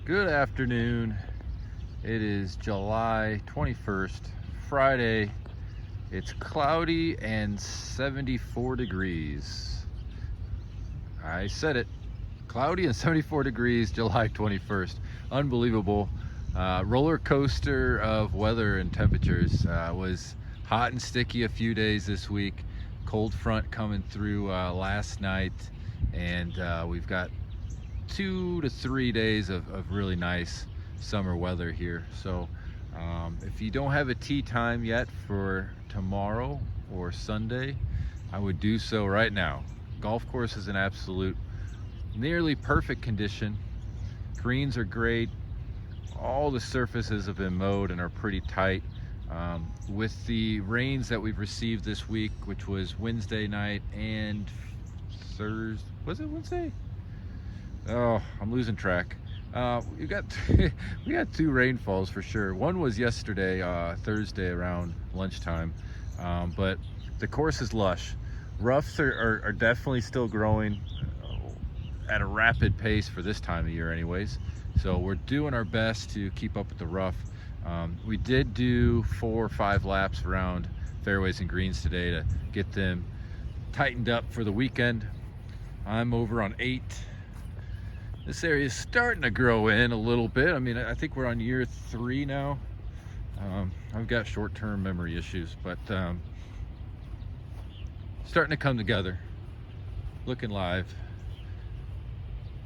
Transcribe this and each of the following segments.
Good afternoon. It is July 21st, Friday. It's cloudy and 74 degrees. I said it. Cloudy and 74 degrees, July 21st. Unbelievable. Roller coaster of weather and temperatures. Was hot and sticky a few days this week. Cold front coming through last night, and we've got 2 to 3 days of really nice summer weather here. So if you don't have a tee time yet for tomorrow or Sunday, I would do so right now. Golf course is an absolute nearly perfect condition. Greens are great. All the surfaces have been mowed and are pretty tight. With the rains that we've received this week, which was Wednesday night and Thursday, was it Wednesday? Oh, I'm losing track. We got we got 2 rainfalls for sure. One was yesterday, Thursday around lunchtime, but the course is lush. Roughs are definitely still growing at a rapid pace for this time of year anyways. So we're doing our best to keep up with the rough. We did do 4 or 5 laps around fairways and greens today to get them tightened up for the weekend. I'm over on 8. This area is starting to grow in a little bit. I mean, I think we're on year 3 now. I've got short-term memory issues, but starting to come together, looking live.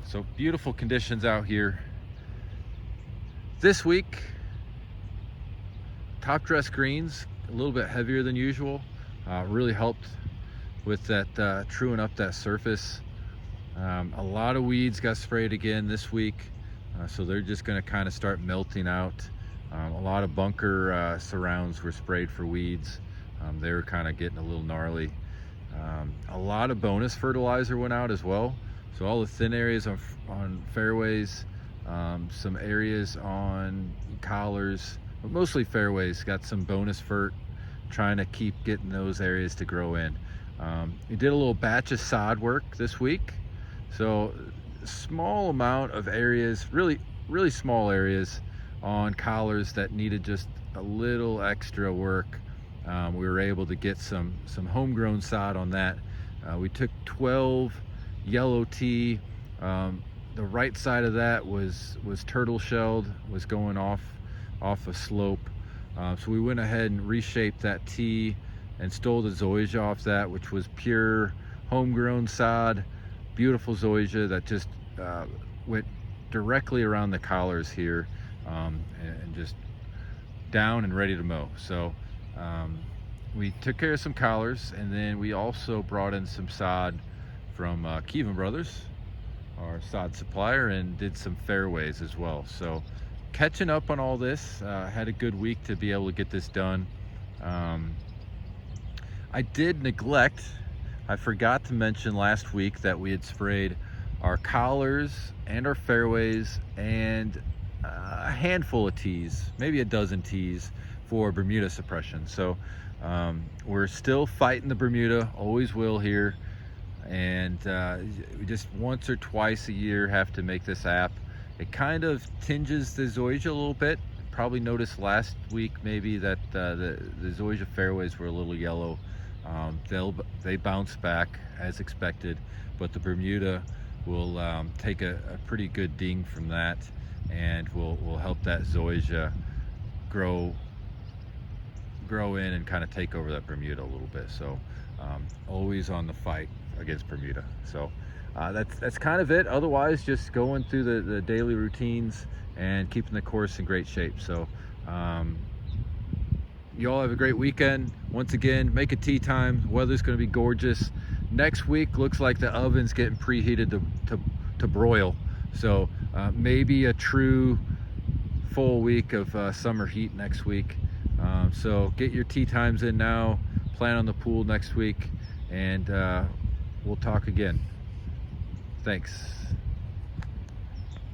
So beautiful conditions out here. This week, top dress greens, a little bit heavier than usual. Really helped with that truing up that surface. A lot of weeds got sprayed again this week, so they're just going to kind of start melting out. A lot of bunker surrounds were sprayed for weeds. They were kind of getting a little gnarly. A lot of bonus fertilizer went out as well. So all the thin areas on fairways, some areas on collars, but mostly fairways got some bonus fert, trying to keep getting those areas to grow in. We did a little batch of sod work this week. So small amount of areas, really small areas on collars that needed just a little extra work. We were able to get some homegrown sod on that. We took 12 yellow tea. The right side of that was turtle shelled, was going off a slope. So we went ahead and reshaped that tea and stole the zoysia off that, which was pure homegrown sod. Beautiful zoysia that just went directly around the collars here, and just down and ready to mow. So we took care of some collars, and then we also brought in some sod from Kevin Brothers, our sod supplier, and did some fairways as well. So catching up on all this, had a good week to be able to get this done. I did neglect, I forgot to mention last week that we had sprayed our collars and our fairways and a handful of tees, maybe a dozen tees for Bermuda suppression. So we're still fighting the Bermuda, always will here. And we just once or twice a year have to make this app. It kind of tinges the zoysia a little bit. Probably noticed last week maybe that the zoysia fairways were a little yellow. They bounce back as expected, but the Bermuda will take a pretty good ding from that, and will help that zoysia grow in and kind of take over that Bermuda a little bit. So always on the fight against Bermuda. So that's kind of it. Otherwise, just going through the daily routines and keeping the course in great shape. So you all have a great weekend. Once again, make a tee time. The weather's going to be gorgeous. Next week looks like the oven's getting preheated to broil. So maybe a true full week of summer heat next week. So get your tee times in now. Plan on the pool next week, and we'll talk again. Thanks.